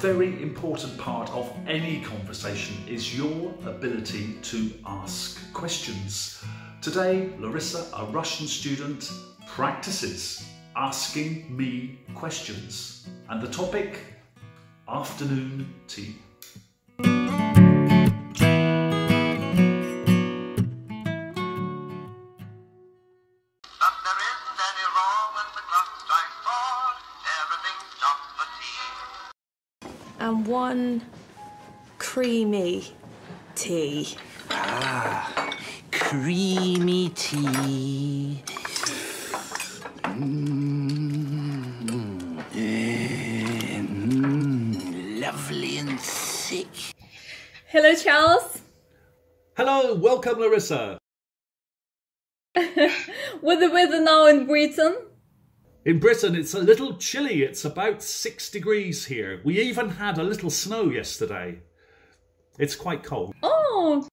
very important part of any conversation is your ability to ask questions. Today, Larisa, a Russian student, practices asking me questions. And the topic, afternoon tea. And one creamy tea. Ah, creamy tea. Lovely and thick. Hello, Charles. Hello, welcome Larisa. What's the weather now in Britain? In Britain, it's a little chilly. It's about 6 degrees here. We even had a little snow yesterday. It's quite cold. Oh,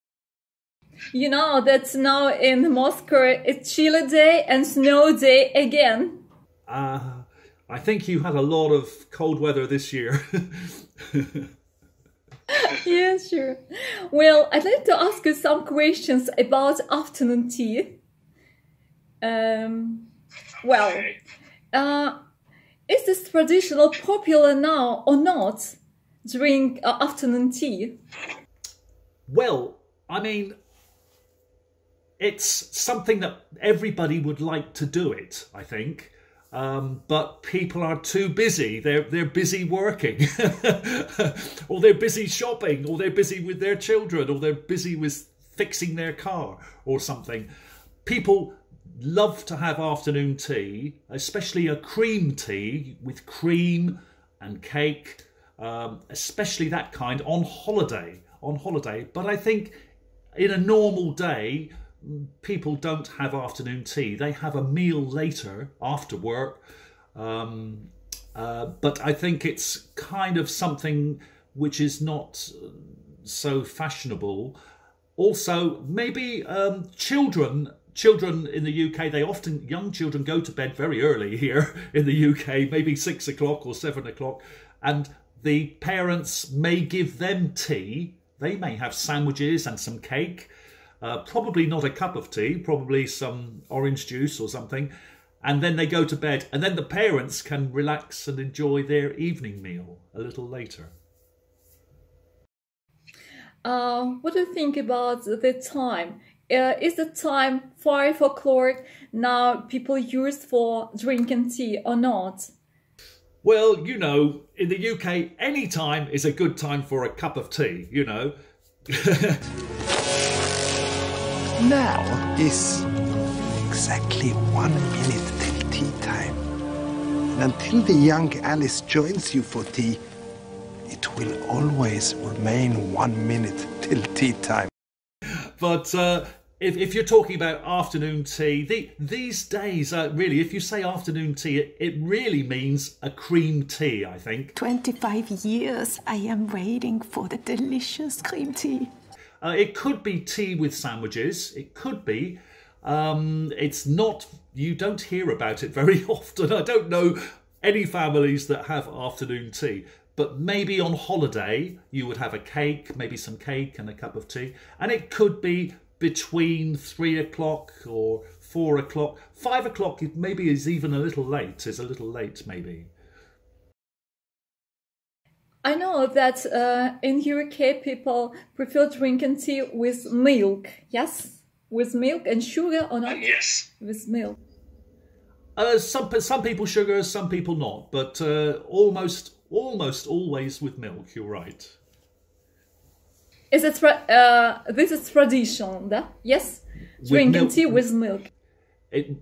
you know that now in Moscow it's chilly day and snow day again. I think you had a lot of cold weather this year. Yeah, sure. Well, I'd like to ask you some questions about afternoon tea. Is this traditional popular now or not? Drink afternoon tea? Well, I mean, it's something that everybody would like to do it, I think. But people are too busy. They're busy working, or they're busy shopping, or they're busy with their children, or they're busy with fixing their car or something. People love to have afternoon tea, especially a cream tea with cream and cake, especially that kind on holiday. But I think in a normal day, people don't have afternoon tea. They have a meal later after work. But I think it's kind of something which is not so fashionable. Also, maybe children in the UK, young children go to bed very early here in the UK, maybe 6 o'clock or 7 o'clock, and the parents may give them tea. They may have sandwiches and some cake, probably not a cup of tea, probably some orange juice or something, and then they go to bed, and then the parents can relax and enjoy their evening meal a little later. What do you think about the time? Is the time 5 o'clock now people use for drinking tea or not? Well, you know, in the UK, any time is a good time for a cup of tea, you know. Now is exactly 1 minute till tea time. And until the young Alice joins you for tea, it will always remain 1 minute till tea time. But if you're talking about afternoon tea, these days, really, if you say afternoon tea, it really means a cream tea, I think. 25 years I am waiting for the delicious cream tea. It could be tea with sandwiches. It could be. It's not, you don't hear about it very often. I don't know any families that have afternoon tea. But maybe on holiday, you would have a cake, maybe some cake and a cup of tea. And it could be between 3 o'clock or 4 o'clock. 5 o'clock maybe is even a little late, maybe. I know that in UK people prefer drinking tea with milk. Yes? With milk and sugar or not? Yes. With milk. Some people sugar, some people not. But almost always with milk, you're right. Is it this is traditional, yeah? Yes? Drinking tea with milk.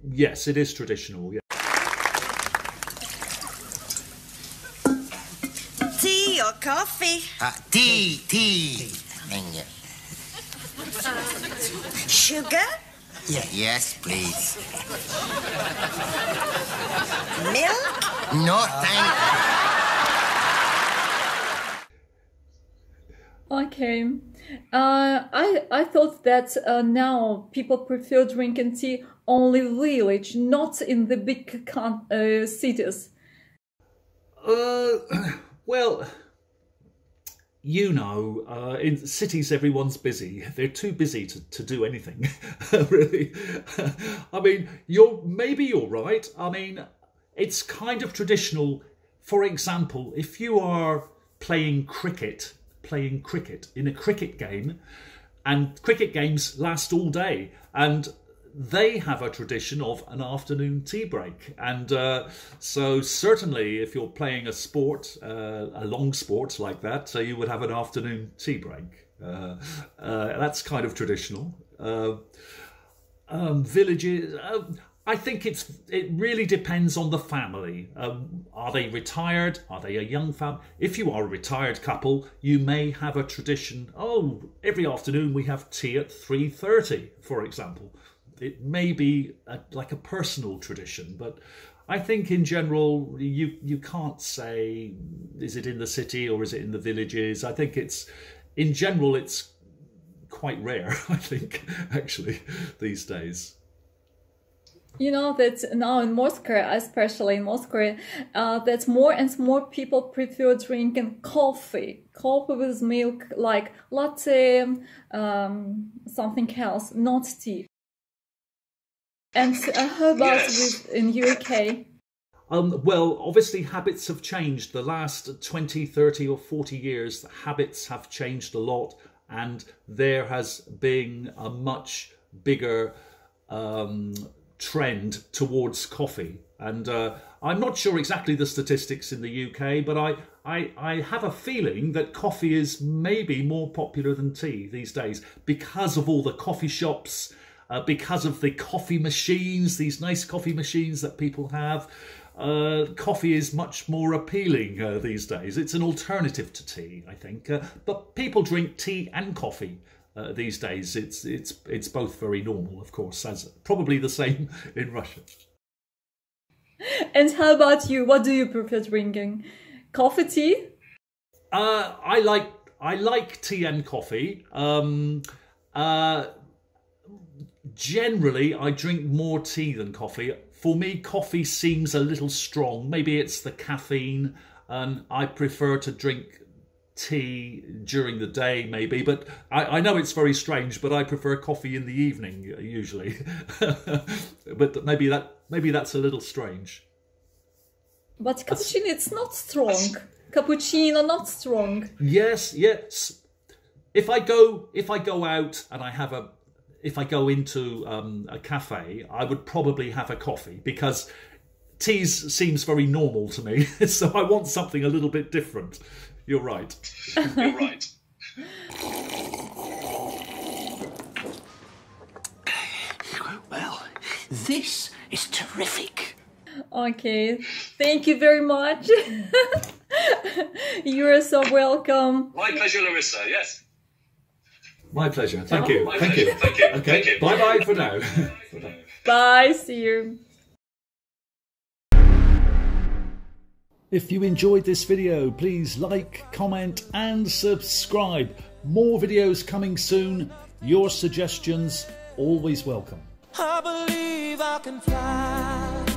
Yes, it is traditional, yeah. Tea or coffee? Tea. Thank you. Sugar? Yeah. Yes, please. Milk? No, thank Okay. I thought that now people prefer drinking tea only village, not in the big cities. Well, you know, in cities, everyone's busy. They're too busy to do anything, really. I mean, maybe you're right. I mean, it's kind of traditional. For example, if you are playing cricket in a cricket game, and cricket games last all day, and they have a tradition of an afternoon tea break. And so certainly if you're playing a sport, a long sport like that, so you would have an afternoon tea break. That's kind of traditional. Villages, I think it really depends on the family. Are they retired? Are they a young family? If you are a retired couple, you may have a tradition. Oh, every afternoon we have tea at 3:30, for example. It may be like a personal tradition, but I think in general you can't say, is it in the city or is it in the villages? I think in general it's quite rare, I think, actually, these days. You know that now in Moscow, especially in Moscow, that more and more people prefer drinking coffee with milk, like latte, something else, not tea. And how about in UK? Well, obviously habits have changed. The last 20, 30 or 40 years, the habits have changed a lot, and there has been a much bigger trend towards coffee. And I'm not sure exactly the statistics in the UK, but I have a feeling that coffee is maybe more popular than tea these days because of all the coffee shops, because of the coffee machines, these nice coffee machines that people have. Coffee is much more appealing these days. It's an alternative to tea, I think. But people drink tea and coffee these days. It's both very normal, of course, as probably the same in Russia. And how about you? What do you prefer drinking? Coffee, tea? I like tea and coffee. Generally, I drink more tea than coffee. For me, coffee seems a little strong. Maybe it's the caffeine, and I prefer to drink tea during the day, maybe. But I know it's very strange, but I prefer coffee in the evening usually. But maybe that's a little strange. But cappuccino, it's not strong. Cappuccino, not strong. Yes. If I go out and if I go into a cafe, I would probably have a coffee because tea seems very normal to me. So I want something a little bit different. You're right. You're right. Well, this is terrific. Okay, thank you very much. You are so welcome. My pleasure, Larisa, yes. My pleasure. Thank you. My Thank pleasure. you. Thank you. Okay. Thank you. Bye-bye for now. Bye, see you. If you enjoyed this video, please like, comment and subscribe. More videos coming soon. Your suggestions always welcome. I believe I can fly.